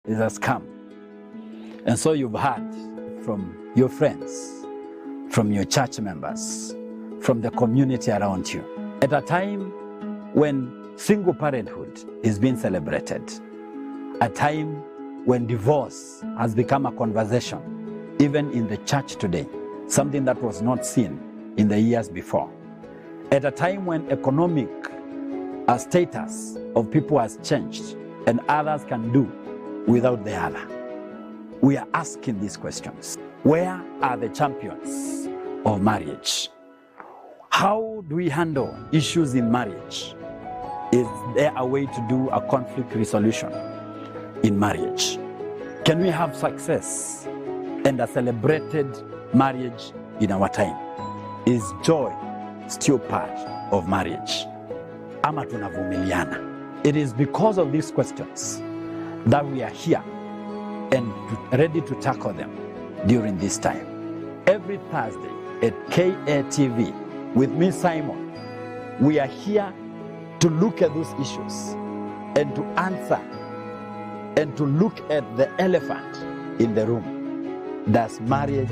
is a scam. And so you've heard from your friends, from your church members, from the community around you. At a time when single parenthood is being celebrated, a time when divorce has become a conversation, even in the church today, something that was not seen in the years before. At a time when economic status of people has changed and others can do without the other. We are asking these questions. Where are the champions of marriage? How do we handle issues in marriage? Is there a way to do a conflict resolution in marriage? Can we have success and a celebrated marriage in our time? Is joy still part of marriage? Ama tunavumiliana? It is because of these questions that we are here and ready to tackle them during this time. Every Thursday at KATV with me, Simon, we are here to look at those issues and to answer and to look at the elephant in the room. Does marriage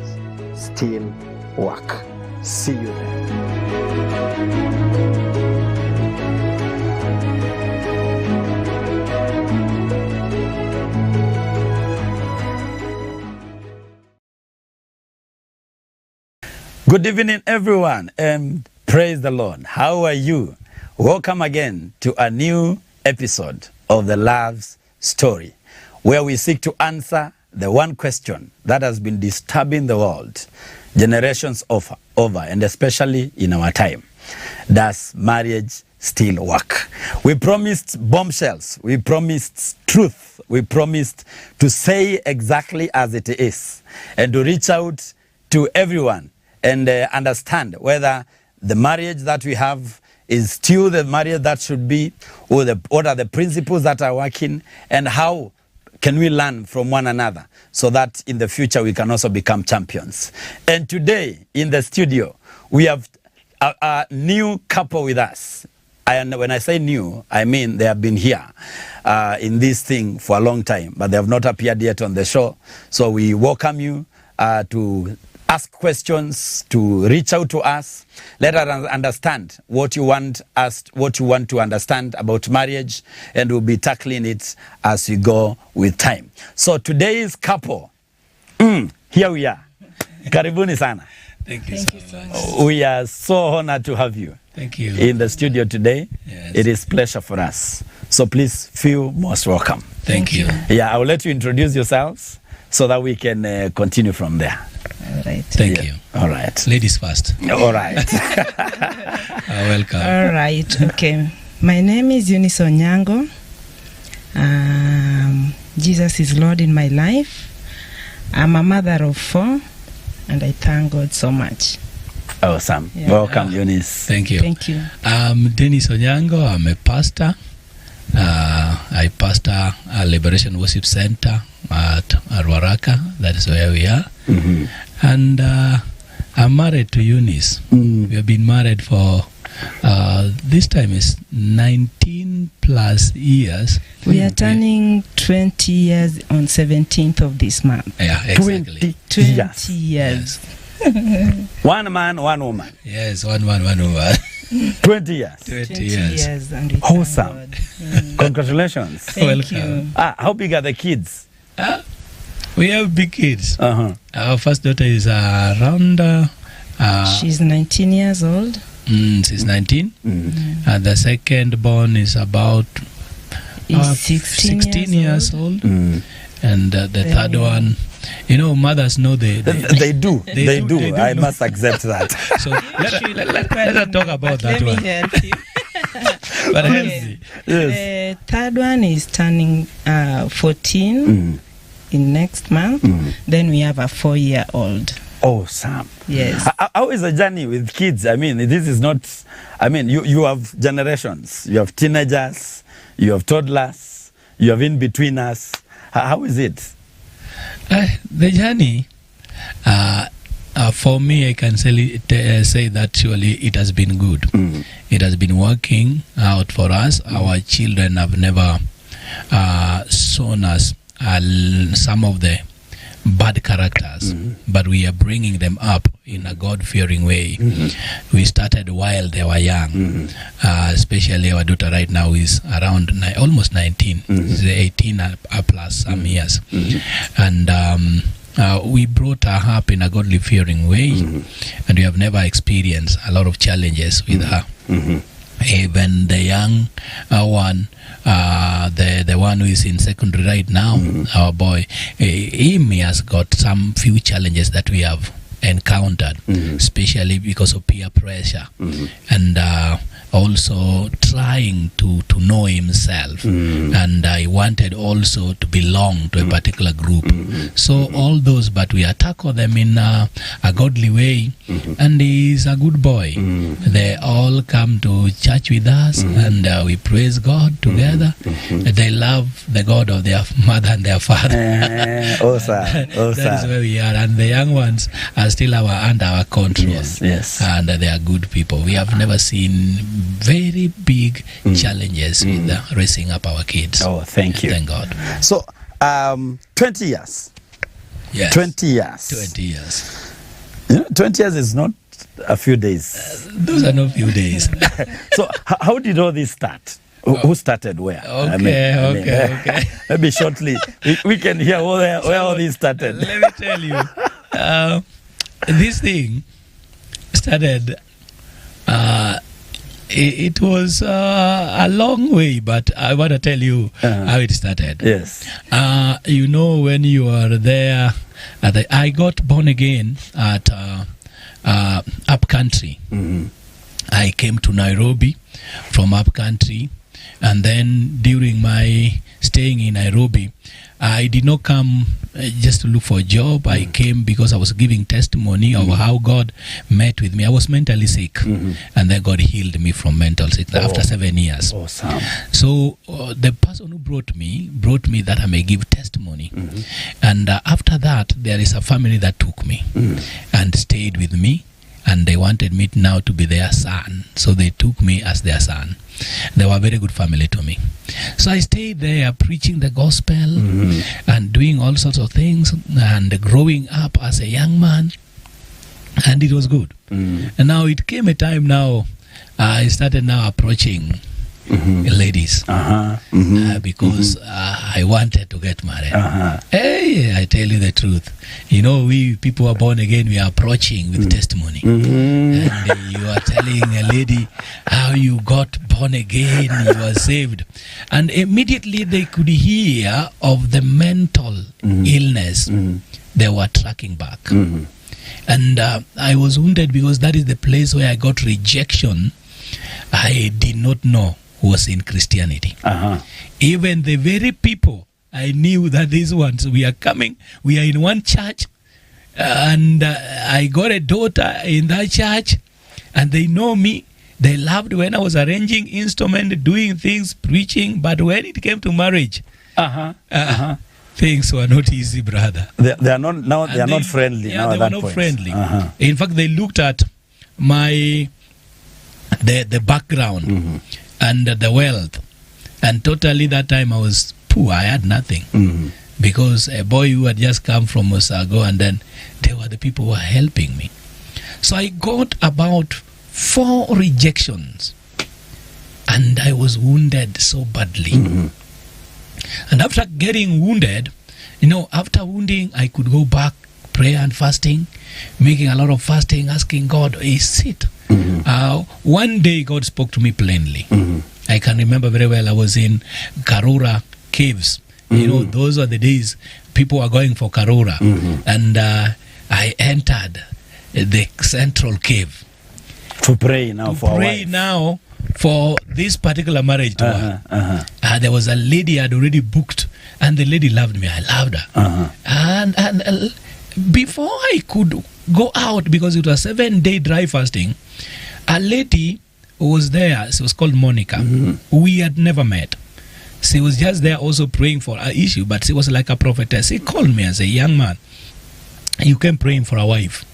still work? See you there. Good evening, everyone, and praise the Lord. How are you? Welcome again to a new episode of The Love's Story, where we seek to answer the one question that has been disturbing the world generations over, and especially in our time. Does marriage still work? We promised bombshells. We promised truth. We promised to say exactly as it is and to reach out to everyone and understand whether the marriage that we have is still the marriage that should be, or what are the principles that are working, and how can we learn from one another so that in the future we can also become champions. And today in the studio, we have a new couple with us. And when I say new, I mean they have been here in this thing for a long time, but they have not appeared yet on the show. So we welcome you to ask questions, to reach out to us. Let us understand what you want to understand about marriage, and we'll be tackling it as we go with time. So today's couple, here we are. Karibuni sana. Thank you so much. We are so honored to have you. Thank you. In the studio today. Yes. It is a pleasure for us. So please feel most welcome. Thank you. Yeah, I will let you introduce yourselves so that we can continue from there. All right. Thank you. All right. Ladies first. All right. Welcome. All right. Okay. My name is Eunice Onyango. Jesus is Lord in my life. I'm a mother of 4, and I thank God so much. Awesome. Yeah. Welcome, Eunice. Thank you. Thank you. I'm Dennis Onyango. I'm a pastor. I pastor a Liberation Worship Center at Ruaraka. That is where we are. Mm-hmm. And I'm married to Eunice. We have been married for this time is 19 plus years. We are turning 20 years on 17th of this month. Yeah, exactly. 20 years. One man, one woman. Yes, one woman. 20 years. 20 years. And we thank Awesome. God. Congratulations. Thank Welcome. you. How big are the kids? We have big kids. Uh-huh. Our first daughter is around... She's 19 years old. She's 19. And the second born is about Is 16 years old. And the third young. one, you know, mothers know they do. They do. I know. must accept that. So let us talk about that Let me one. help you. But Okay. Yes. The third one is turning 14 in next month. Then we have a 4-year-old. Awesome. Yes. How is the journey with kids? I mean, this is not... I mean, you have generations. You have teenagers. You have toddlers. You have in-betweeners. How is it? The journey, for me, I can say that surely it has been good. It has been working out for us. Our children have never shown us some of the bad characters, but we are bringing them up in a God-fearing way. We started while they were young, especially our daughter right now is around almost 19, she's 18 plus some years, and we brought her up in a godly-fearing way, and we have never experienced a lot of challenges with her. Even the young one, the one who is in secondary right now, our boy, he has got some few challenges that we have encountered, especially because of peer pressure, and also trying to know himself, and I wanted also to belong to a particular group. So all those, but we tackle them in a godly way, and he's a good boy. They all come to church with us, and we praise God together. They love the God of their mother and their father. Awesome. That is where we are, and the young ones are still under our control. Yes. And they are good people. We have never seen very big challenges with raising up our kids. Oh, thank you. Thank God. So, 20 years. Yes. 20 years. 20 years. You know, 20 years is not a few days. Those are no few days. So, how did all this start? Who started where? Okay. Maybe shortly we can hear where all this started. Let me tell you, this thing started. It was a long way, but I want to tell you how it started. Yes. You know, when you are there, I got born again at up country. I came to Nairobi from up country, and then during my staying in Nairobi, I did not come just to look for a job. I came because I was giving testimony of how God met with me. I was mentally sick, and then God healed me from mental sickness after 7 years. Awesome. So the person who brought me that I may give testimony. And after that, there is a family that took me and stayed with me, and they wanted me now to be their son. So they took me as their son. They were a very good family to me. So I stayed there preaching the gospel and doing all sorts of things and growing up as a young man. And it was good. And now it came a time now, I started now approaching ladies because I wanted to get married. Hey, I tell you the truth. You know, we people are born again, we are approaching with testimony. And you are telling a lady how you got born again, you are saved. And immediately they could hear of the mental illness. They were tracking back. And I was wounded because that is the place where I got rejection. I did not know was in Christianity. Even the very people I knew that these ones, we are coming, we are in one church, and I got a daughter in that church, and they know me. They loved when I was arranging instrument, doing things, preaching, but when it came to marriage, things were not easy, brother. They are not now. They are not friendly. Yeah, now they were not friendly. In fact, they looked at my the background and the wealth, and totally that time I was poor. I had nothing because a boy who had just come from Osago, and then they were the people who were helping me. So I got about 4 rejections, and I was wounded so badly. And after getting wounded, you know, after wounding, I could go back, prayer and fasting, making a lot of fasting, asking God, is it? One day God spoke to me plainly. I can remember very well, I was in Karura caves. You know, those were the days people were going for Karura. And I entered the central cave. To pray now for a wife. Now for this particular marriage to her. There was a lady I had already booked, and the lady loved me. I loved her. And before I could go out, because it was a 7-day dry fasting, a lady was there. She was called Monica. We had never met. She was just there also praying for an issue, but she was like a prophetess. She called me as a young man. You came praying for a wife.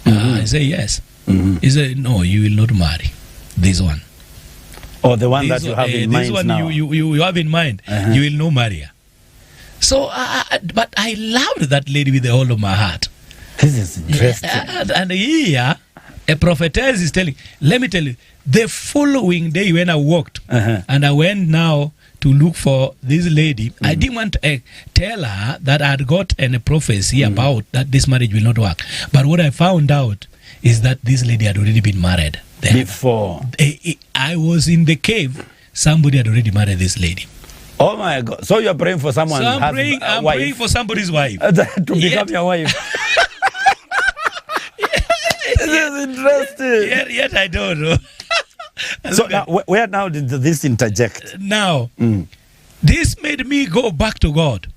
I said, yes. He said, no, you will not marry this one. Or the one that you have in mind this one now. You have in mind. You will not marry her. So, but I loved that lady with the whole of my heart. This is interesting. And here, a prophetess is telling, let me tell you, the following day when I walked, and I went now to look for this lady, I didn't want to tell her that I had got a prophecy about that this marriage will not work. But what I found out is that this lady had already been married. Before. I was in the cave, somebody had already married this lady. Oh my God. So you're praying for someone. So I'm praying for somebody's wife. To become your wife. This is interesting. Yet I don't know. So now, where now did this interject? Now, this made me go back to God.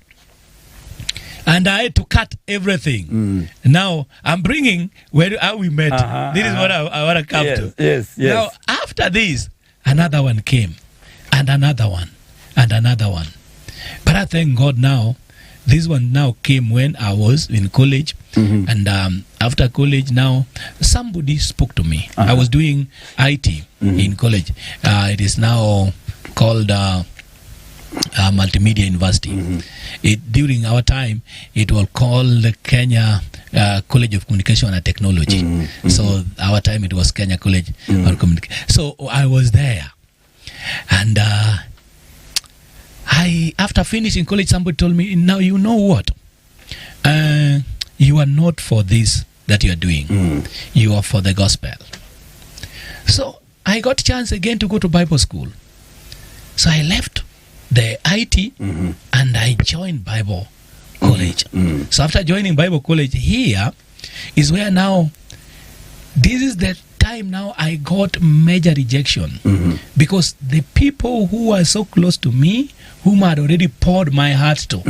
And I had to cut everything. Now, I'm bringing how we met. This is what I want to come to. Yes. Now, after this, another one came. And another one. And another one. But I thank God now, this one now came when I was in college. And after college now, somebody spoke to me. I was doing IT in college. It is now called Multimedia University. During our time, it was called Kenya College of Communication and Technology. So our time it was Kenya College of Communication. So I was there. And after finishing college, somebody told me, now you know what? You are not for this that you are doing. You are for the gospel. So I got a chance again to go to Bible school. So I left the IT and I joined Bible college. So after joining Bible college, here is where now, this is the time now I got major rejection. Because the people who are so close to me, whom I had already poured my heart to,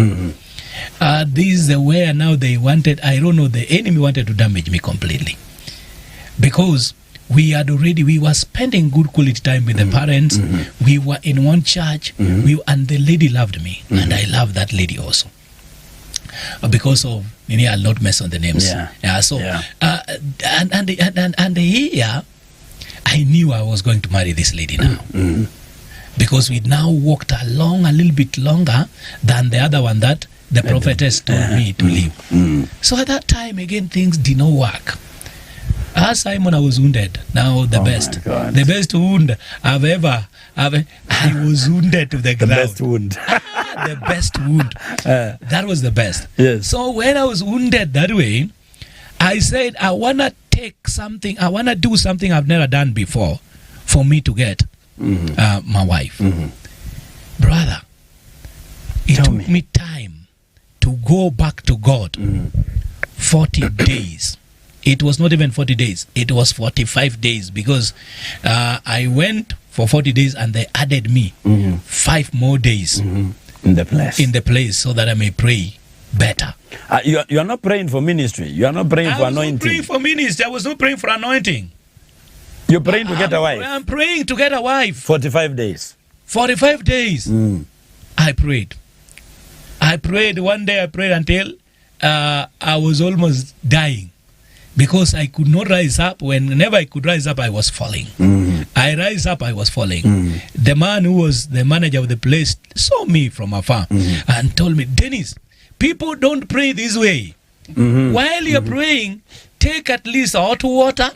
this is the where now they wanted, I don't know, the enemy wanted to damage me completely. Because we were spending good quality time with the parents. We were in one church, and the lady loved me, and I loved that lady also. Because of, I'll not mess on the names. And here, I knew I was going to marry this lady now. Because we now walked along a little bit longer than the other one that the prophetess told me to leave. So at that time, again, things did not work. As Simon, I was wounded. Now the best wound I was wounded to the ground. The best wound. The best wound. That was the best. Yes. So when I was wounded that way, I said, I want to take something, I want to do something I've never done before for me to get my wife. Brother, it took me time to go back to God. 40 days. It was not even 40 days. It was 45 days because I went for 40 days and they added me 5 more days in the place so that I may pray better. You are not praying for ministry. You are not praying for anointing. I was not praying for ministry. I was not praying for anointing. You're praying to get a wife. I'm praying to get a wife. 45 days. 45 days. I prayed. One day I prayed until I was almost dying. Because I could not rise up. Whenever I could rise up, I was falling. I rise up, I was falling. The man who was the manager of the place saw me from afar and told me, Dennis, people don't pray this way. While you're praying, take at least hot water.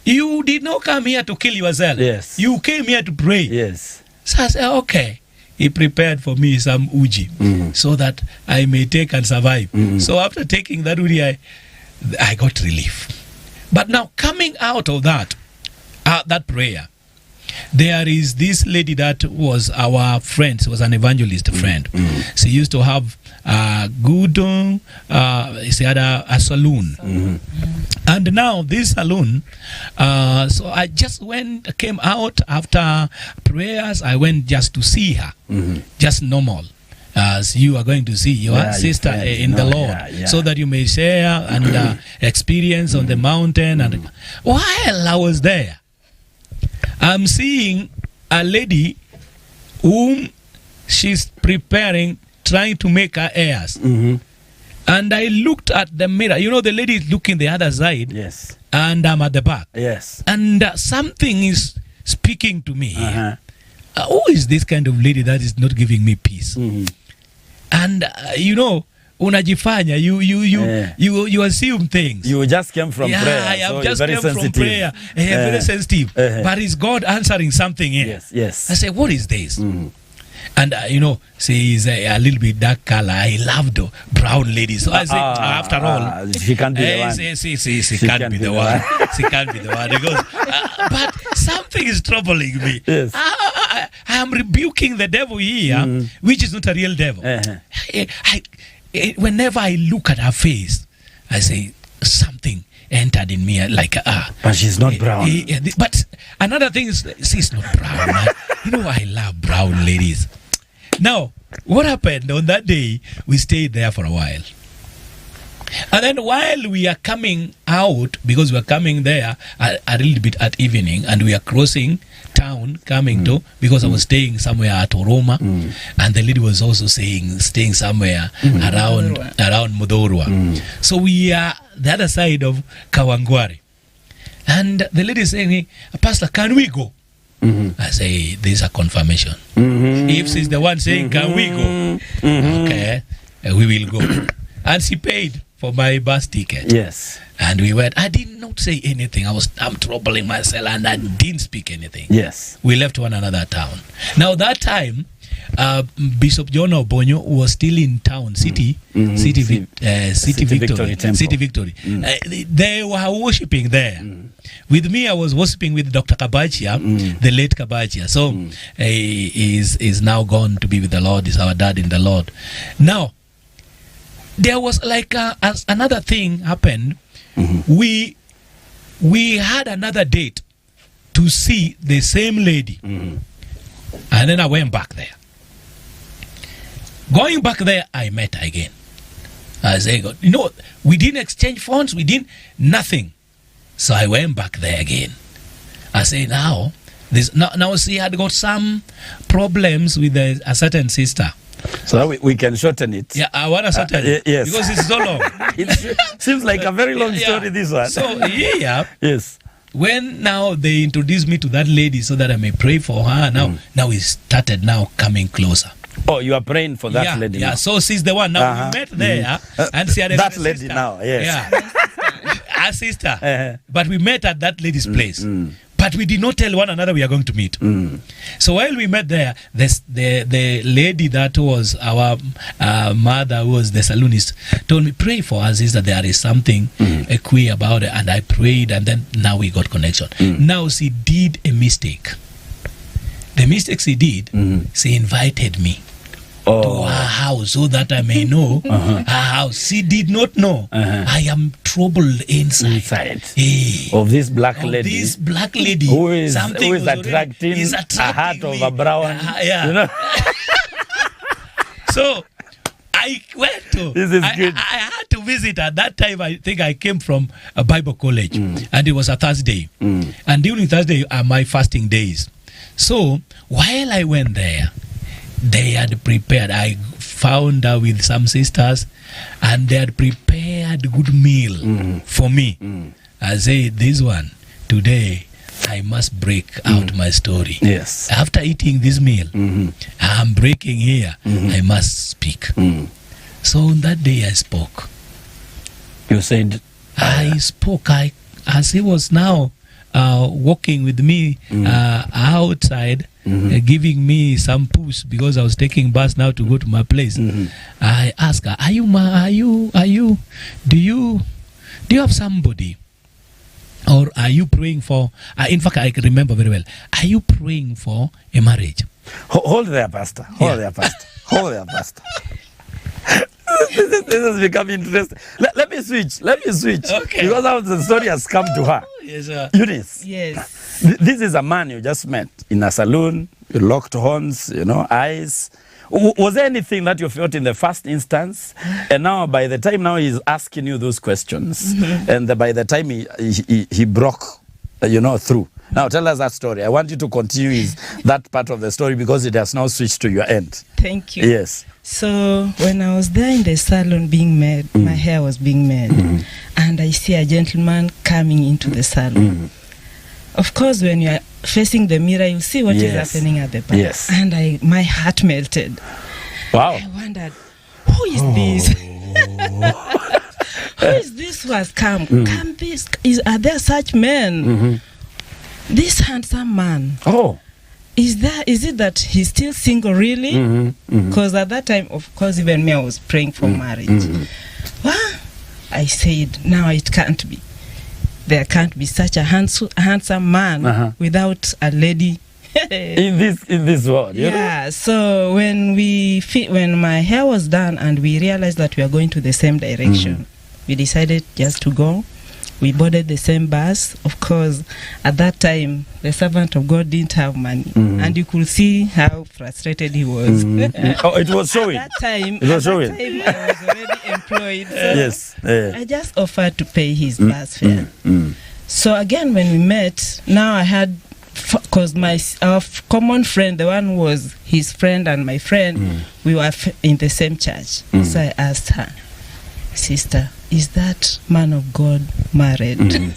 You did not come here to kill yourself. Yes. You came here to pray. Yes. So I said, okay. He prepared for me some uji so that I may take and survive. So after taking that uji, I got relief. But now coming out of that prayer, there is this lady that was our friend. She was an evangelist friend. She used to have she had a saloon. And now this saloon, so I just came out after prayers. I went just to see her, just normal. As you are going to see your sister in the Lord, so that you may share and experience on the mountain. And while I was there, I'm seeing a lady whom she's preparing, trying to make her heirs. And I looked at the mirror. You know, the lady is looking the other side. Yes. And I'm at the back. Yes. And something is speaking to me here. Who is this kind of lady that is not giving me peace? And you know, unajifanya, you assume things. You just came from prayer. I have so just very came sensitive. from prayer. Very sensitive. But is God answering something here? Yes. I say, what is this? And you know, she's a little bit dark color. I love the brown ladies. So I say, after all, she can't be the one. She can't be the one. She can't be the one. Because, but something is troubling me. Yes. I am rebuking the devil here, which is not a real devil. Whenever I look at her face, I say something entered in me, like but she's not brown. But another thing is, she's not brown. You know, I love brown ladies. Now, what happened on that day? We stayed there for a while, and then while we are coming out, because we are coming there a little bit at evening, and we are crossing town coming to, because I was staying somewhere at Oroma, and the lady was also staying somewhere around Mudorwa. So we are the other side of Kawangware, and the lady is saying, Pastor, can we go? I say, this is a confirmation. If she's the one saying, can we go? Okay, we will go. And she paid for my bus ticket. Yes. And we went. I did not say anything. I'm troubling myself, and I didn't speak anything. Yes. We left one another town. Now that time, Bishop John Obonyo was still in town, City Victory. They were worshiping there. With me, I was worshiping with Dr. Kabachia, the late Kabachia. So he is now gone to be with the Lord. Is our dad in the Lord. Now, there was like another thing happened. We had another date to see the same lady. And then I went back there. Going back there, I met her again. I said, you know, we didn't exchange phones. We didn't, nothing. So I went back there again. I say, now she had got some problems with a certain sister. So we can shorten it. Yeah, I want to shorten it. Yes. Because it's so long. It seems like a very long story, this one. So, yes. When now they introduced me to that lady so that I may pray for her, now we started now coming closer. Oh, you are praying for that lady now. So she's the one. Now we met there, and she had that lady sister. now, yes. Yeah. Our sister. But we met at that lady's place. But we did not tell one another we are going to meet. So while we met there, the lady that was our mother, who was the saloonist, told me, pray for us, is that there is something queer about it. And I prayed, and then now we got connection. Now she did a mistake. The mistake she did, she invited me to her house so that I may know her house. She did not know. I am troubled inside. Of this black lady. This black lady. Who is attracting a heart of a brown. You know? So I went to. This is good. I had to visit at that time. I think I came from a Bible college, and it was a Thursday. And during Thursday are my fasting days. So while I went there, they had prepared. I found out with some sisters, and they had prepared good meal for me. I say, this one today I must break out my story. Yes. After eating this meal, I'm breaking here. I must speak. So on that day I spoke. You said? I spoke. As he was now walking with me outside, giving me some push because I was taking bus now to go to my place. I asked her, do you have somebody, or are you praying for? In fact, I can remember very well. Are you praying for a marriage? Hold there, Pastor. Hold there, Pastor. This has become interesting. Let me switch. Okay. Because now the story has come to her. Yes, sir. Eunice. Yes. This is a man you just met in a saloon. You locked horns, eyes. Was there anything that you felt in the first instance? And now, by the time now he's asking you those questions, and by the time he broke, through. Now tell us that story. I want you to continue that part of the story because it has now switched to your end. Thank you. Yes. So when I was there in the salon being made, my hair was being made, and I see a gentleman coming into the salon. Of course, when you are facing the mirror, you see what is happening at the back. Yes. And my heart melted. Wow. I wondered, who is this? Who is this who has come? Can this? Are there such men? This handsome man. Oh. Is it that he's still single, really? Because at that time, of course, even me, I was praying for marriage. Well, I said, now it can't be. There can't be such a handsome man without a lady in this world. Yeah. So when my hair was done and we realized that we are going to the same direction, we decided just to go. We boarded the same bus. Of course, at that time, the servant of God didn't have money. And you could see how frustrated he was. Oh, it was showing. At that time, it was showing. I was already employed. So yes. I just offered to pay his bus fare. So again, when we met, now I had, because our common friend, the one who was his friend and my friend, we were in the same church. So I asked her, sister, is that man of God married?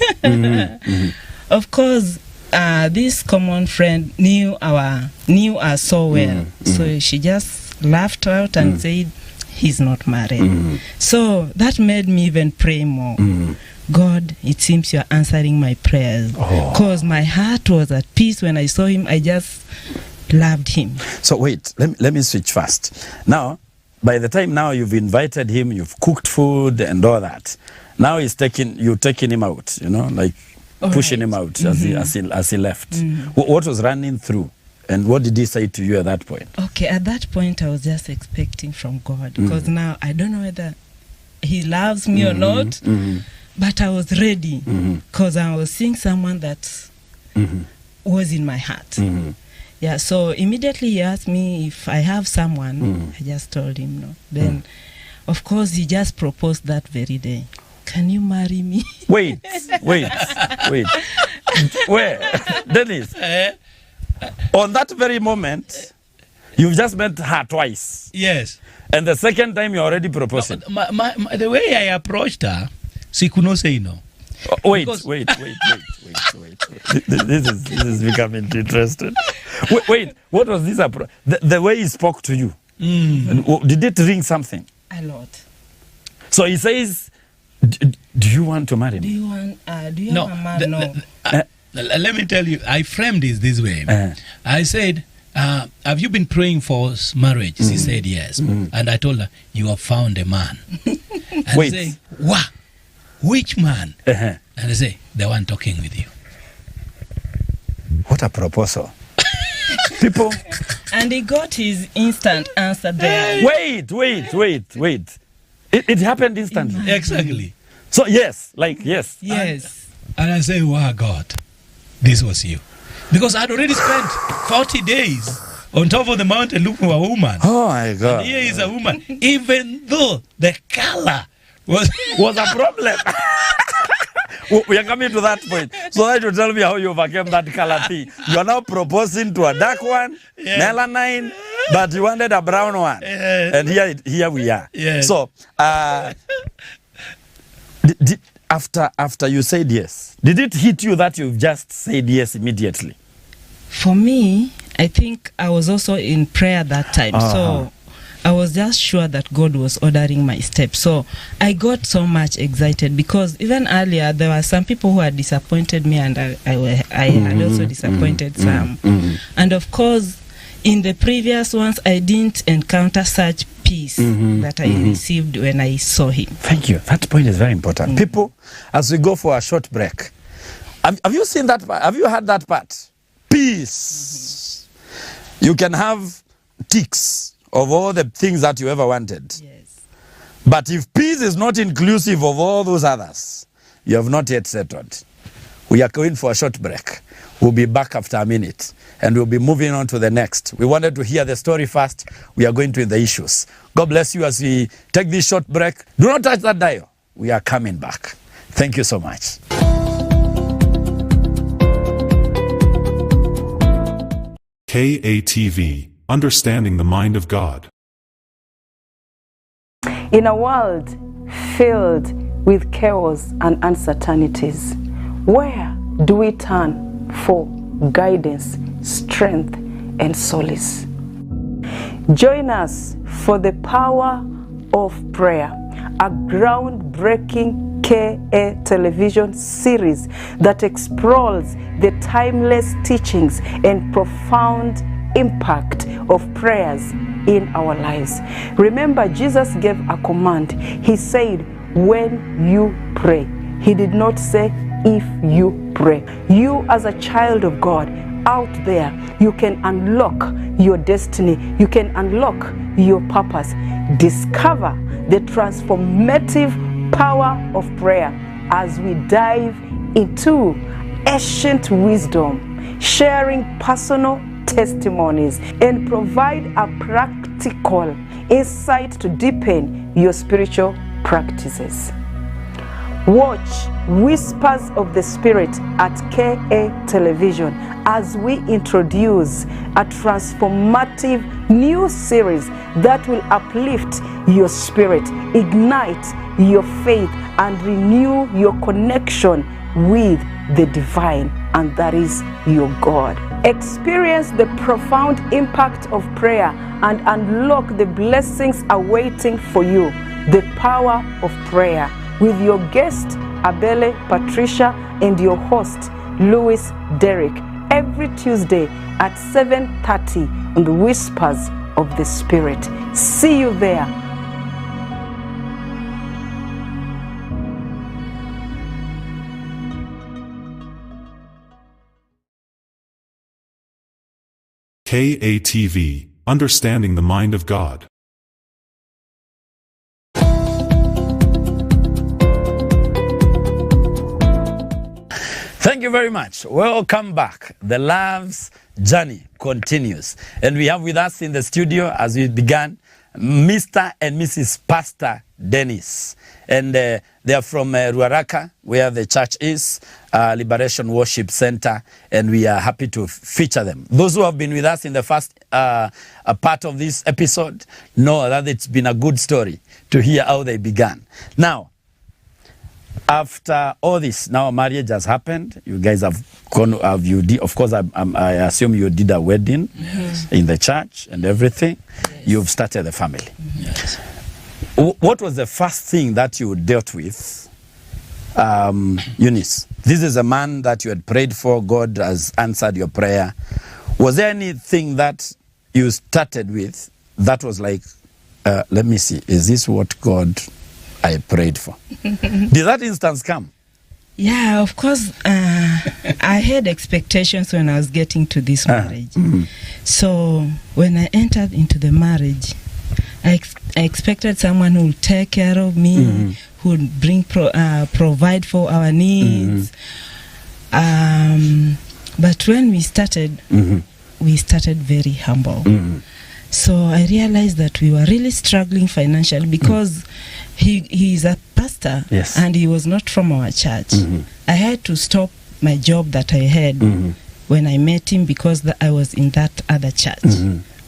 Of course, this common friend knew us so well. So she just laughed out and said, he's not married. So that made me even pray more. God, it seems you're answering my prayers. Because my heart was at peace when I saw him. I just loved him. So wait, let me switch fast. Now, by the time now you've invited him, you've cooked food and all that. Now you're taking him out, like pushing him out as he left. What was running through? And what did he say to you at that point? Okay, at that point I was just expecting from God. Because now I don't know whether he loves me or not. But I was ready. Because I was seeing someone that was in my heart. Yeah, so immediately he asked me if I have someone. I just told him no. Then, of course, he just proposed that very day. Can you marry me? Wait. Where? Dennis, on that very moment, you've just met her twice. Yes. And the second time you're already proposing. The way I approached her, she could not say no. Wait. This is becoming interesting. Wait, what was this approach? The way he spoke to you. Did it ring something? A lot. So he says, do you want to marry me? Do you have a man? No. Let me tell you, I framed this way. I said, have you been praying for marriage? She said yes. And I told her, you have found a man. And wait. Say, what? Which man? And I say, the one talking with you. What a proposal. People. And he got his instant answer there. Wait. It happened instantly. Exactly. So yes. Yes. And I say, wow, God, this was you. Because I'd already spent 40 days on top of the mountain looking for a woman. Oh my God. And here is a woman, even though the color was a problem. We are coming to that point. So that you tell me how you overcame that color thing. You are now proposing to a dark one, melanine, but you wanted a brown one. And here we are. So, after you said yes, did it hit you that you've just said yes immediately? For me, I think I was also in prayer that time. So I was just sure that God was ordering my steps. So I got so much excited because even earlier there were some people who had disappointed me, and I had also disappointed some. And of course, in the previous ones, I didn't encounter such peace that I received when I saw him. Thank you. That point is very important. People, as we go for a short break, have you seen that part? Have you heard that part? Peace. You can have ticks of all the things that you ever wanted. Yes. But if peace is not inclusive of all those others, you have not yet settled. We are going for a short break. We'll be back after a minute, and we'll be moving on to the next. We wanted to hear the story first. We are going to the issues. God bless you as we take this short break. Do not touch that dial. We are coming back. Thank you so much. KATV, Understanding the Mind of God. In a world filled with chaos and uncertainties, where do we turn for guidance, strength, and solace? Join us for the Power of Prayer, a groundbreaking KA television series that explores the timeless teachings and profound impact of prayers in our lives. Remember, Jesus gave a command. He said, when you pray. He did not say, if you pray. You as a child of God out there, you can unlock your destiny. You can unlock your purpose. Discover the transformative power of prayer as we dive into ancient wisdom, sharing personal testimonies, and provide a practical insight to deepen your spiritual practices. Watch Whispers of the Spirit at KA Television as we introduce a transformative new series that will uplift your spirit, ignite your faith, and renew your connection with the divine, and that is your God. Experience the profound impact of prayer and unlock the blessings awaiting for you. The power of prayer, with your guest Abele Patricia and your host Louis Derrick, every Tuesday at 7:30 on the Whispers of the Spirit. See you there. KATV, Understanding the Mind of God. Thank you very much. Welcome back. The Love's Journey continues. And we have with us in the studio, as we began, Mr. and Mrs. Pastor Dennis. And they are from Ruaraka, where the church is, Liberation Worship Center, and we are happy to feature them. Those who have been with us in the first part of this episode know that it's been a good story to hear how they began. Now, after all this, now marriage has happened. You guys have gone, of course, I assume you did a wedding in the church and everything. Yes. You've started a family. Yes. What was the first thing that you dealt with, Eunice? This is a man that you had prayed for. God has answered your prayer. Was there anything that you started with that was like, let me see, is this what God I prayed for? Did that instance come? Yeah, of course. I had expectations when I was getting to this marriage. So when I entered into the marriage, I expected someone who would take care of me, who would bring provide for our needs. But when we started very humble. So I realized that we were really struggling financially because he is a pastor, yes, and he was not from our church. I had to stop my job that I had when I met him because I was in that other church,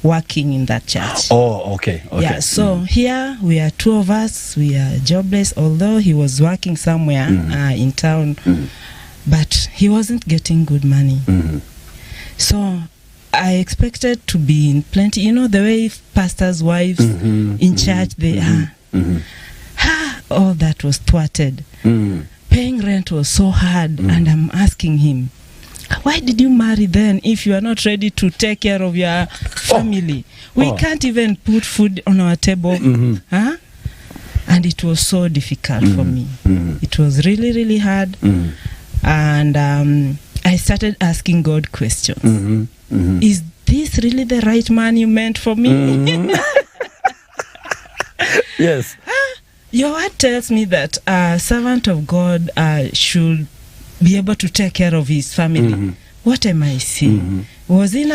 working in that church. Oh, okay. Yeah, so here we are two of us, we are jobless, although he was working somewhere in town, but he wasn't getting good money. So I expected to be in plenty, you know, the way pastors' wives in church, they are. All that was thwarted. Paying rent was so hard, and I'm asking him, why did you marry then if you are not ready to take care of your family? We can't even put food on our table. And it was so difficult for me. It was really, really hard. And I started asking God questions. Is this really the right man you meant for me? Yes. Your word tells me that a servant of God should be able to take care of his family. What am I seeing? Was it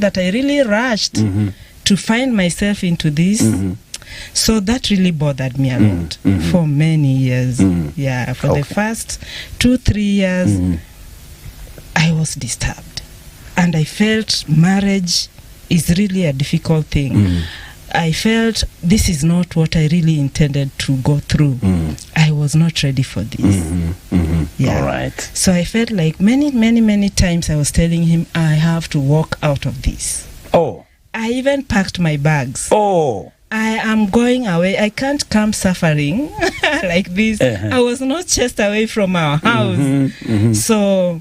that I really rushed to find myself into this? So that really bothered me a lot for many years. Yeah, for the first 2-3 years, I was disturbed, and I felt marriage is really a difficult thing. I felt this is not what I really intended to go through. I was not ready for this. Yeah. All right. So I felt like many times I was telling him I have to walk out of this. Oh. I even packed my bags. Oh. I am going away. I can't come suffering like this. I was not chased away from our house. So,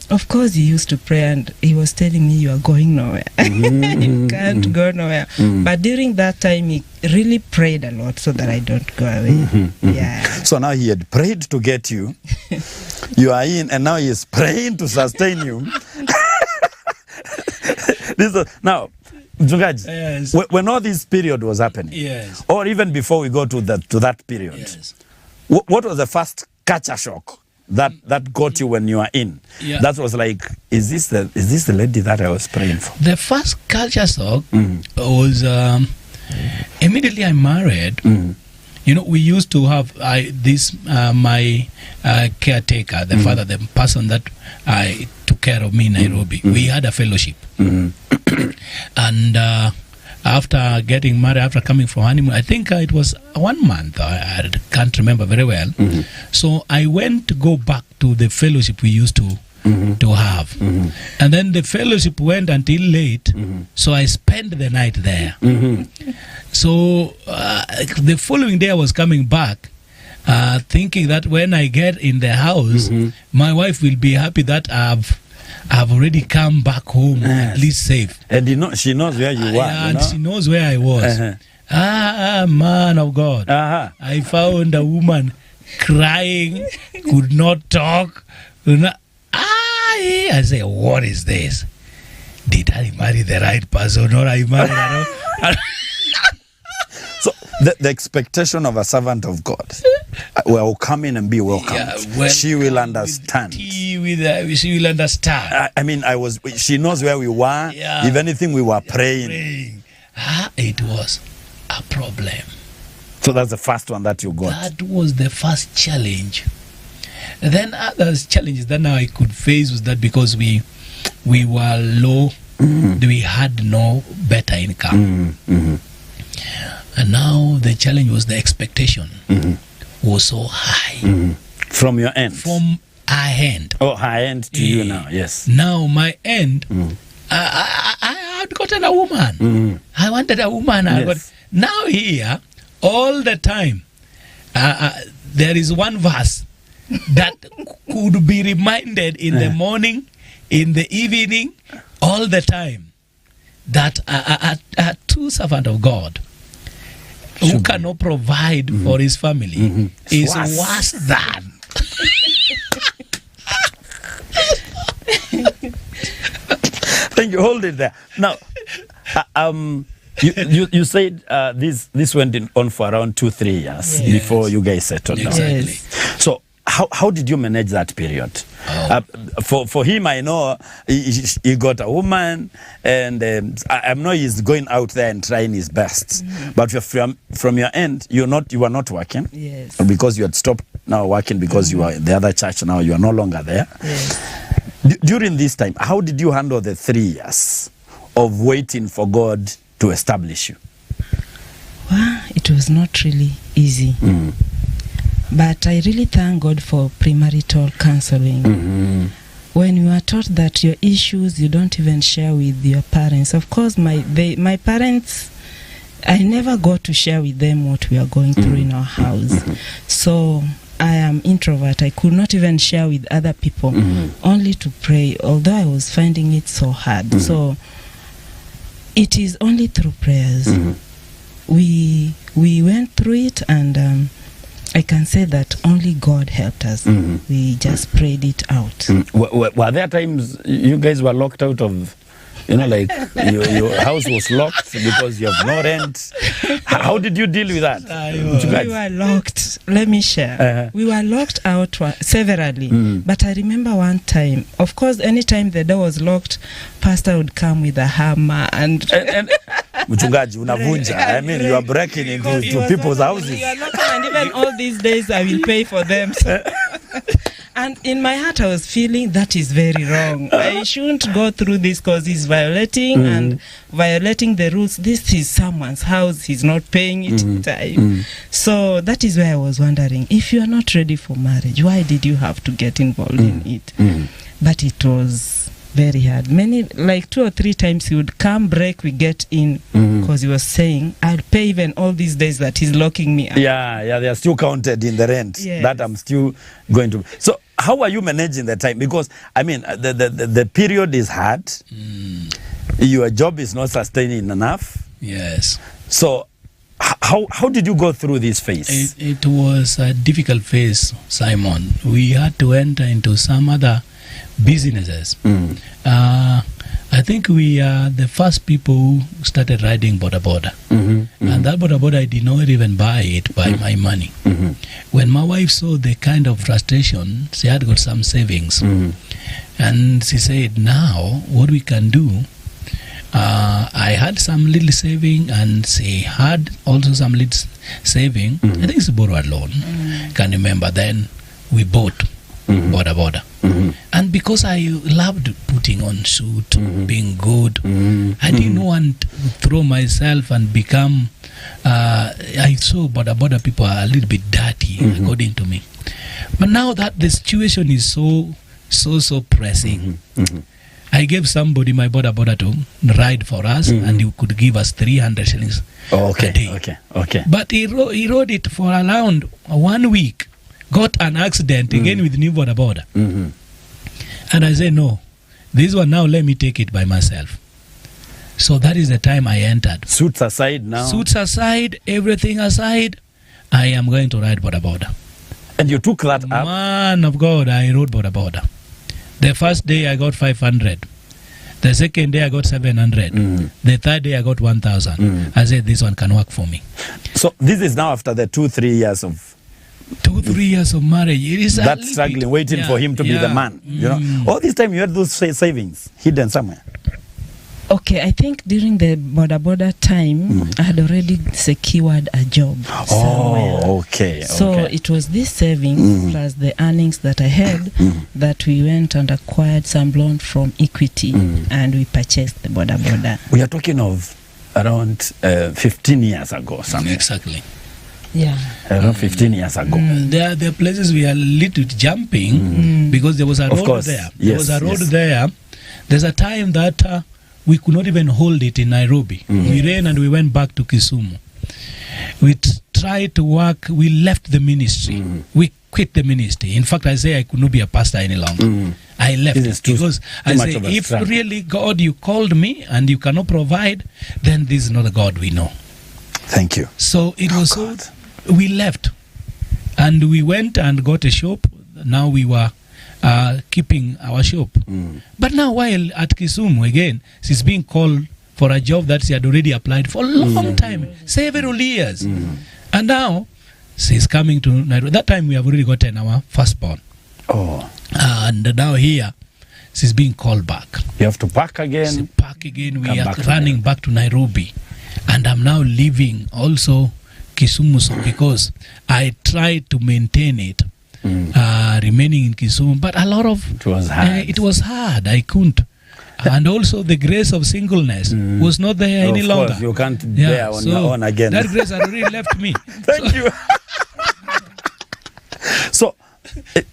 of course, he used to pray, and he was telling me, you are going nowhere. You can't go nowhere. But during that time, he really prayed a lot so that I don't go away. Yeah. So now he had prayed to get you. You are in, and now he is praying to sustain you. Now, Mchungaji, Yes. when all this period was happening, Yes. or even before we go to that period, Yes. what was the first culture shock that got you when you were in? Yeah. That was like, is this the lady that I was praying for? The first culture shock was immediately I married. You know, we used to have my caretaker, the father, the person that took care of me in Nairobi. We had a fellowship. And after getting married, after coming from honeymoon, I think it was 1 month. I can't remember very well. So I went to go back to the fellowship we used to have. And then the fellowship went until late. So I spent the night there. So the following day I was coming back, thinking that when I get in the house, my wife will be happy that I've already come back home, at least safe. And she knows where you were. And she knows where I was. Man of God. I found a woman crying, could not talk. I say, what is this? Did I marry the right person, or I married So the expectation of a servant of God will come in and be welcomed. She will understand. She will understand. I mean, she knows where we were. Yeah. If anything, we were praying. It was a problem. So that's the first one that you got. That was the first challenge. And then other challenges that now I could face was that because we were low, we had no better income. And now the challenge was the expectation was so high. From your end? From our end. Oh, her end to you now, yes. Now my end, I had gotten a woman. I wanted a woman. Yes. Now here, all the time, there is one verse that could be reminded in the morning, in the evening, all the time, that a true servant of God who cannot provide for his family is worse than. Thank you. Hold it there. Now, you said this went on for around 2-3 years before you guys settled down. Exactly. So how did you manage that period? For him, I know he got a woman, and I know he's going out there and trying his best. But from your end, you were not working. Yes. Because you had stopped now working because you were in the other church. Now you are no longer there. Yes. During this time, how did you handle the 3 years of waiting for God to establish you? Well, it was not really easy. But I really thank God for premarital counseling. When you are taught that your issues you don't even share with your parents. Of course, my parents, I never got to share with them what we are going through in our house. So I am introvert. I could not even share with other people, only to pray, although I was finding it so hard. So it is only through prayers. We went through it, and I can say that only God helped us. We just prayed it out. Were there times you guys were locked out of, like your house was locked because you have no rent? How did you deal with that? We were locked. Let me share. We were locked out severally. But I remember one time, of course, anytime the door was locked, pastor would come with a hammer and Mchungaji, unavunja. I mean, you are breaking into people's houses. You are locking, and even all these days I will pay for them. So. And in my heart I was feeling that is very wrong. I shouldn't go through this because he's violating and violating the rules. This is someone's house. He's not paying it in time. So that is where I was wondering, if you are not ready for marriage, why did you have to get involved in it? But it was very hard. Many, like 2 or 3 times he would come, break, we get in, because he was saying, I'll pay even all these days that he's locking me up. Yeah, they are still counted in the rent that I'm still going to. So how are you managing the time? Because, I mean, the period is hard. Your job is not sustaining enough. Yes. So how did you go through this phase? It was a difficult phase, Simon. We had to enter into some other businesses. I think we are the first people who started riding boda boda. And that boda boda, I did not even buy it by my money. When my wife saw the kind of frustration, she had got some savings. And she said, now what we can do, I had some little saving, and she had also some little saving. I think it's a borrowed loan. Can remember then we bought boda boda. And because I loved putting on suit, being good, I didn't want to throw myself and become, I saw boda boda people are a little bit dirty, according to me. But now that the situation is so pressing, I gave somebody my boda boda to ride for us, and he could give us 300 shillings a day. Okay. But he rode it for around 1 week, got an accident again with new boda boda. And I said, no, this one now let me take it by myself. So that is the time I entered. Suits aside now. Suits aside, everything aside, I am going to ride boda boda. And you took that up? Man of God, I rode boda boda. The first day I got 500. The second day I got 700. The third day I got 1,000. I said, this one can work for me. So this is now after the 2-3 years of 2-3 years of marriage. It is that struggling, waiting for him to be the man. You know, all this time you had those savings hidden somewhere. Okay, I think during the boda boda time, I had already secured a job somewhere. Okay. So it was this savings plus the earnings that I had that we went and acquired some loan from Equity, and we purchased the boda boda. We are talking of around 15 years ago, something. Exactly. Yeah. Around 15 years ago. There are places we are little jumping because there was a road there. There was a road there. There's a time that we could not even hold it in Nairobi. We ran and we went back to Kisumu. We tried to work. We left the ministry. We quit the ministry. In fact, I say I could not be a pastor any longer. I left because I say, if really God, you called me and you cannot provide, then this is not the God we know. Thank you. So it was we left and we went and got a shop. Now we were keeping our shop. But now while at Kisumu again, she's being called for a job that she had already applied for a long time, several years. And now she's coming to Nairobi. That time we have already gotten our firstborn. And now here she's being called back. You have to pack again. She pack again. We are running back to Nairobi. And I'm now leaving also Kisumu because I tried to maintain it. Remaining in Kisumu, but a lot of it was hard. I couldn't, and also the grace of singleness was not there any longer. Course, you can't bear on your own again. That grace had already left me. Thank you. So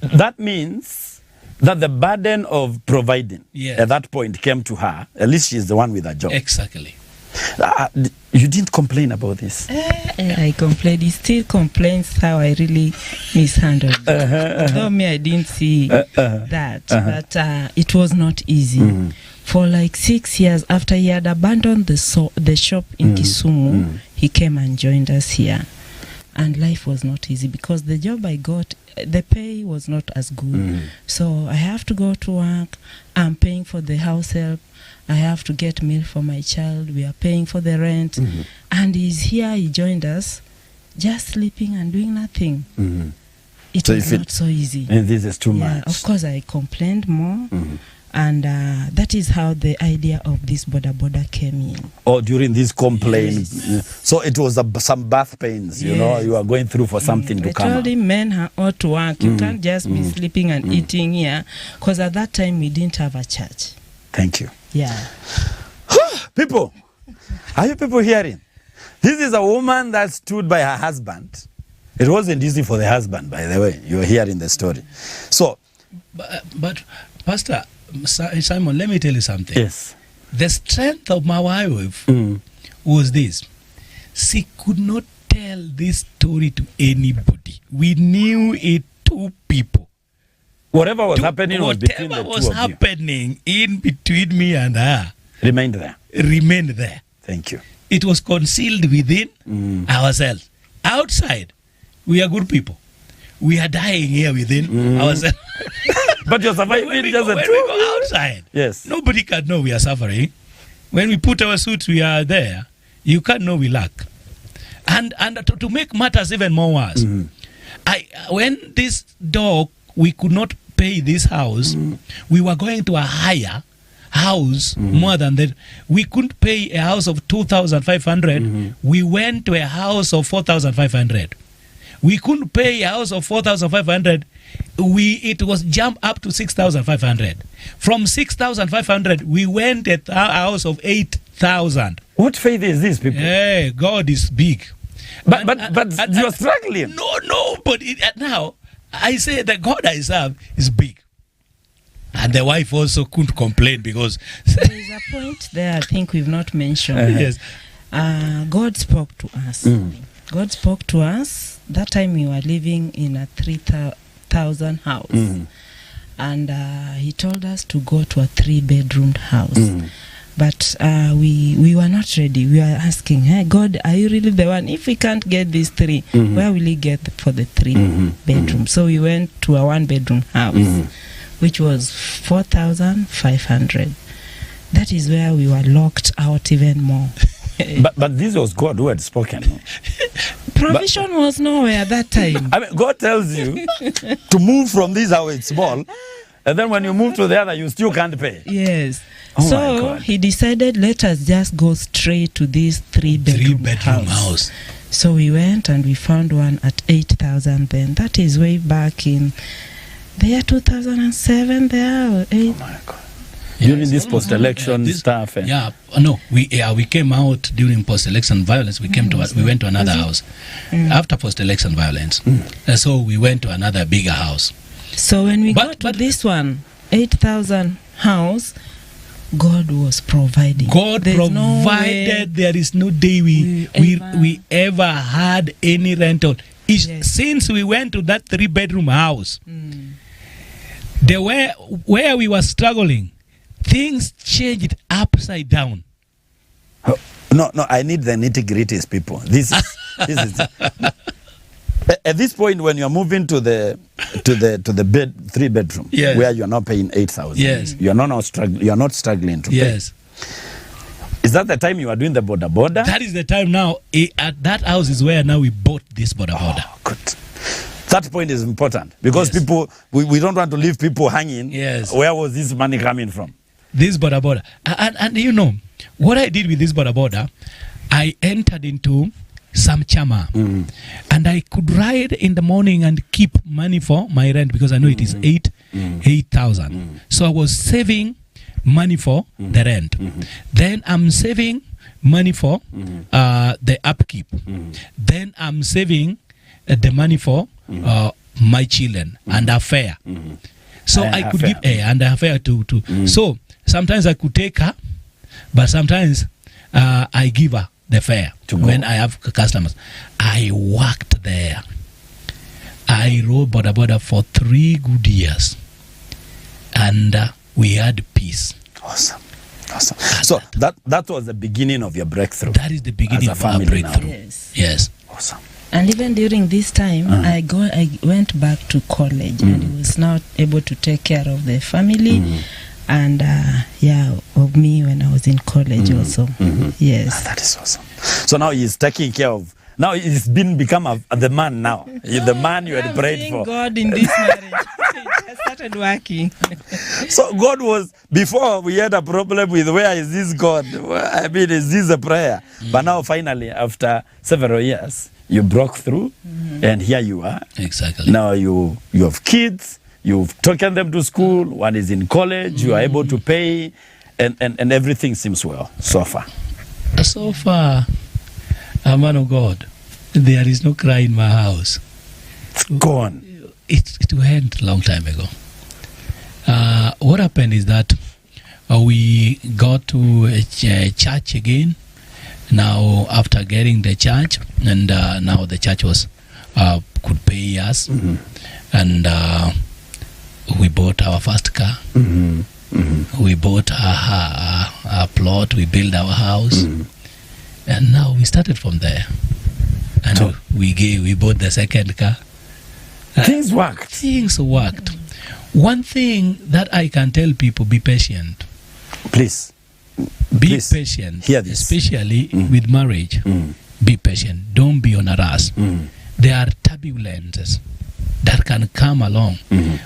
that means that the burden of providing at that point came to her. At least she's the one with a job. Exactly. You didn't complain about this? I complained. He still complains how I really mishandled it. Though me, I didn't see that. But it was not easy. For like 6 years after he had abandoned the shop in Kisumu, he came and joined us here. And life was not easy because the job I got, the pay was not as good. So I have to go to work. I'm paying for the house help. I have to get meal for my child. We are paying for the rent. And he's here. He joined us, just sleeping and doing nothing. It was not so easy. And this is too much. Of course, I complained more. And that is how the idea of this boda boda came in. During this complaint. So it was some birth pains, you know, you are going through for something to come. I told him men ought to work. You can't just be sleeping and eating here. Because at that time, we didn't have a church. Thank you. Yeah. People, are you people hearing? This is a woman that stood by her husband. It wasn't easy for the husband, by the way. You're hearing the story. So, but Pastor, Simon, let me tell you something. Yes. The strength of my wife was this. She could not tell this story to anybody. We knew it, two people. Whatever was happening was between the two of you. Whatever was happening in between me and her Remained there. remained there. Thank you. It was concealed within ourselves. Outside, we are good people. We are dying here within ourselves. But you're surviving when we just go, a when two. we go outside, Yes. nobody can know we are suffering. When we put our suits, we are there. You can't know we lack. And to make matters even more worse, when this dog, we could not pay this house, we were going to a higher house more than that. We couldn't pay a house of 2,500. We went to a house of 4,500. We couldn't pay a house of 4,500. It was jumped up to 6,500. From 6,500, we went at a house of 8,000. What faith is this, people? Hey, God is big. But you're struggling. No, but now I say the God I serve is big. And the wife also couldn't complain because There is a point there I think we've not mentioned. yes, God spoke to us. God spoke to us. That time we were living in a 3,000 house. And he told us to go to a 3-bedroom house. But we were not ready. We were asking, hey, God, are you really the one? If we can't get these 3, where will he get for the 3-bedroom? So we went to a 1-bedroom house, which was 4,500. That is where we were locked out even more. But this was God who had spoken. Provision was nowhere at that time. I mean, God tells you to move from this house, it's small, and then when you move to the other, you still can't pay. Yes. Oh my So God. he decided, let us just go straight to this 3-bedroom house. So we went and we found one at 8,000 then. That is way back in the year 2007 there, or 8. Oh my God. During this post-election stuff. we came out during post-election violence. We went to another house after post-election violence. So we went to another bigger house. So when we got to this one, 8,000 house, God was providing. God There's no provided. way There is no day we ever had any rental. Yes. Since we went to that 3-bedroom house, where we were struggling, things changed upside down. Oh, no, I need the nitty-gritties, people. This is at this point when you're moving to the 3-bedroom, Yes. where you're not paying 8,000. Yes. You're not struggling to Yes. pay. Is that the time you are doing the border? That is the time now. At that house is where now we bought this border. Oh, good. That point is important because Yes. people, we don't want to leave people hanging. Yes. Where was this money coming from? This border. And you know, what I did with this border, I entered into some chama. And I could ride in the morning and keep money for my rent because I know it is 8,000. So I was saving money for the rent. Then I'm saving money for the upkeep. Then I'm saving the money for my children and a fare. So I could give and a fare to. So sometimes I could take her, but sometimes I give her the fare when I have customers. I worked there. I rode border for 3 good years, and we had peace. Awesome. So that was the beginning of your breakthrough. That is the beginning as a of our family breakthrough. now. Yes. Awesome. And even during this time, I went back to college and I was now able to take care of the family and of me when I was in college also. Yes. That is awesome. So now he's taking care of. Now he's become the man now. You're the man you had prayed for. God in this marriage. I started working. So God was, before we had a problem with where is this God? I mean, is this a prayer? But now finally, after several years, you broke through and here you are. Exactly. Now you have kids, you've taken them to school, one is in college, you are able to pay and everything seems well so far. So far, a man of God, there is no cry in my house. It's gone. It went a long time ago. what happened is that we got to a church again. Now, after getting the church, and now the church was could pay us, and we bought our first car. We bought a plot. We built our house, and now we started from there. And so we bought the second car. Things worked. Things worked. One thing that I can tell people: be patient. Please. Be patient. Hear this. Especially with marriage. Be patient. Don't be on a rush. There are turbulences that can come along.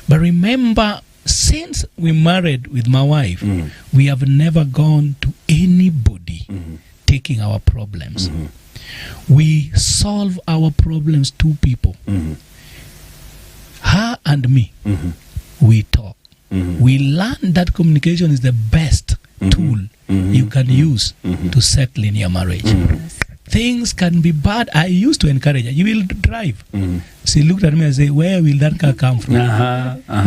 But remember, since we married with my wife, we have never gone to anybody taking our problems. We solve our problems, two people. Her and me. We talk. We learn that communication is the best tool you can use to settle in your marriage. Things can be bad. I used to encourage her. You will drive. She looked at me and said, where will that car come from?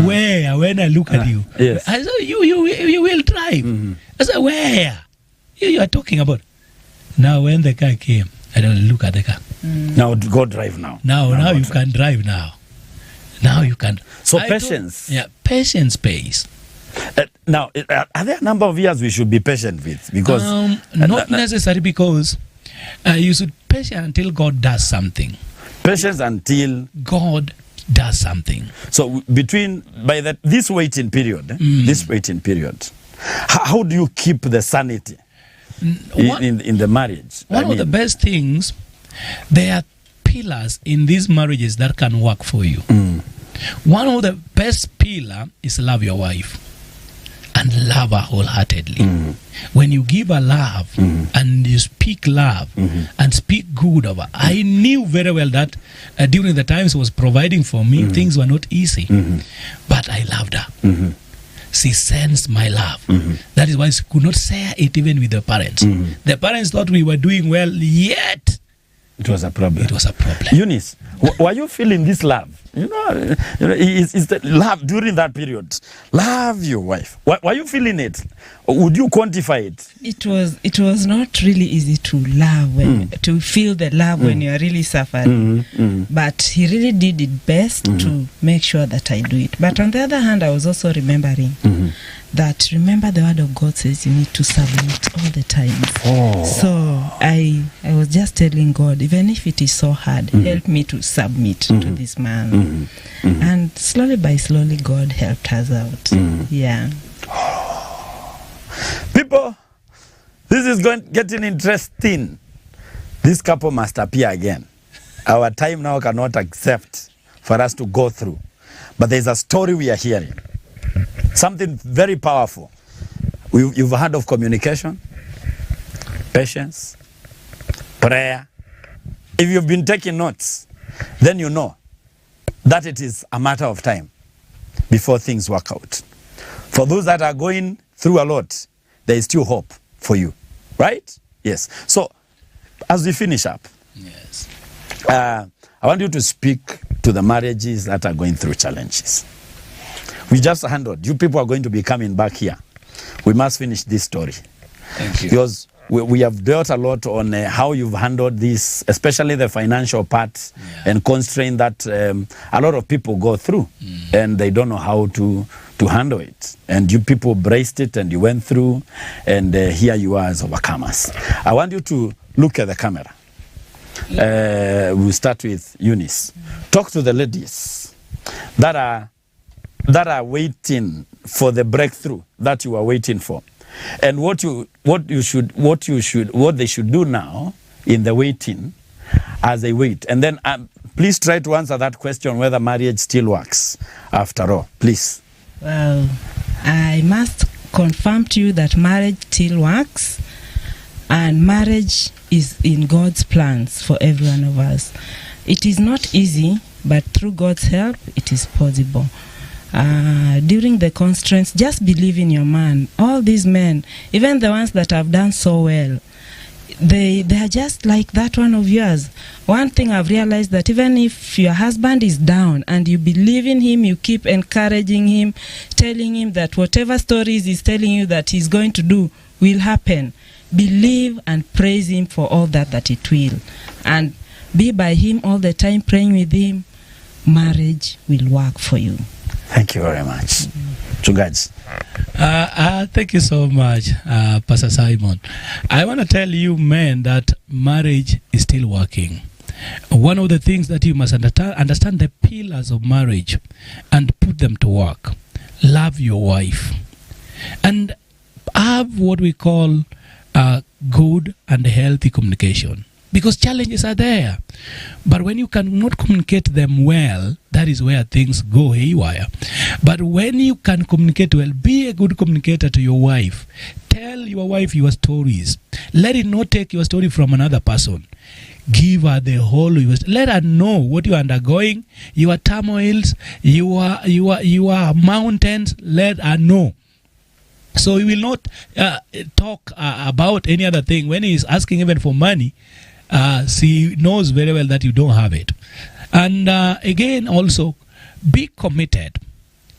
Where? When I look at you. Yes. I said, you will drive. I said, where? You are talking about. Now when the car came, I don't look at the car. Now go drive now. Now you can drive now. Now you can. So patience. Patience pays. Now, are there a number of years we should be patient with? Because not necessary, because you should patient until God does something. Patience until God does something. So this waiting period, how do you keep the sanity in the marriage? One of the best things, there are pillars in these marriages that can work for you. One of the best pillar is love your wife and love her wholeheartedly. When you give her love and you speak love and speak good of her, I knew very well that during the times she was providing for me, things were not easy, but I loved her. She sensed my love. That is why she could not share it even with the parents. The parents thought we were doing well, yet it was a problem. It was a problem. Eunice, were you feeling this love? Is the love during that period? Love your wife. Were you feeling it? Or would you quantify it? It was not really easy to love to feel the love when you are really suffering. But he really did it best to make sure that I do it. But on the other hand, I was also remembering that remember the word of God says you need to submit all the time. So I was just telling God, even if it is so hard, help me to submit to this man. And slowly by slowly, God helped us out. Yeah. People, this is getting interesting. This couple must appear again. Our time now cannot accept for us to go through. But there's a story we are hearing. Something very powerful. You've heard of communication, patience, prayer. If you've been taking notes, then you know that it is a matter of time before things work out. For those that are going through a lot, there is still hope for you, right? Yes. So, as we finish up, I want you to speak to the marriages that are going through challenges. We just handled. You people are going to be coming back here. We must finish this story. Thank you. Because we have dealt a lot on how you've handled this, especially the financial part and constraint that a lot of people go through, and they don't know how to handle it. And you people braced it, and you went through, and here you are as overcomers. I want you to look at the camera. We'll start with Eunice. Talk to the ladies that are waiting for the breakthrough that you are waiting for, and what they should do now in the waiting as they wait. And then please try to answer that question whether marriage still works after all. Please. Well, I must confirm to you that marriage still works, and marriage is in God's plans for every one of us. It is not easy, but through God's help, it is possible. During the constraints, just believe in your man. All these men, even the ones that have done so well, they are just like that one of yours. One thing I've realized, that even if your husband is down and you believe in him, you keep encouraging him, telling him that whatever stories he's telling you that he's going to do will happen. Believe and praise him for all that it will, and be by him all the time, praying with him. Marriage will work for you. Thank you very much. Chungaji. Thank you so much, Pastor Simon. I want to tell you men that marriage is still working. One of the things that you must understand the pillars of marriage and put them to work. Love your wife and have what we call good and healthy communication, because challenges are there. But when you cannot communicate them well, that is where things go haywire. But when you can communicate well, be a good communicator to your wife. Tell your wife your stories. Let it not take your story from another person. Give her the whole. Let her know what you are undergoing, your turmoils, your mountains. Let her know. So he will not talk about any other thing. When he is asking even for money, she knows very well that you don't have it. And again, also, be committed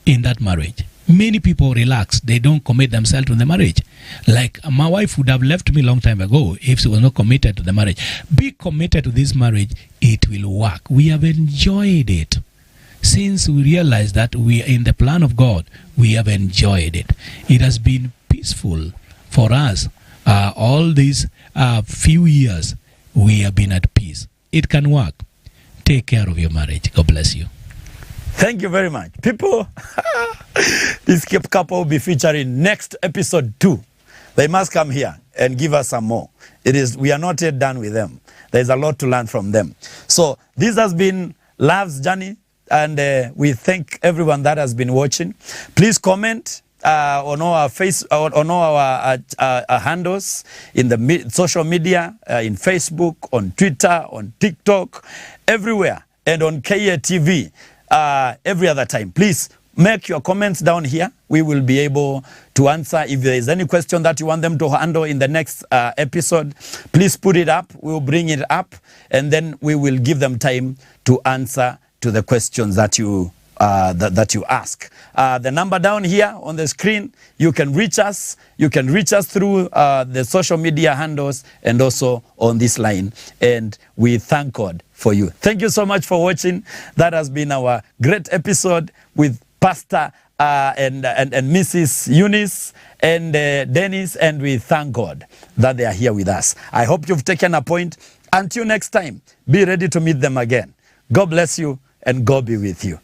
in that marriage. Many people relax. They don't commit themselves to the marriage. Like my wife would have left me a long time ago if she was not committed to the marriage. Be committed to this marriage. It will work. We have enjoyed it. Since we realized that we are in the plan of God, we have enjoyed it. It has been peaceful for us. All these few years, we have been at peace. It can work. Take care of your marriage. God bless you. Thank you very much. People, this couple will be featuring next episode 2. They must come here and give us some more. We are not yet done with them. There's a lot to learn from them. So this has been Love's Journey. And we thank everyone that has been watching. Please comment on our handles in the social media, in Facebook, on Twitter, on TikTok, everywhere, and on KATV every other time. Please make your comments down here. We will be able to answer. If there is any question that you want them to handle in the next episode, please put it up. We will bring it up, and then we will give them time to answer to the questions that you ask. The number down here on the screen, you can reach us. You can reach us through the social media handles and also on this line. And we thank God for you. Thank you so much for watching. That has been our great episode with Pastor and Mrs. Eunice and Dennis, and we thank God that they are here with us. I hope you've taken a point. Until next time, be ready to meet them again. God bless you. And God be with you.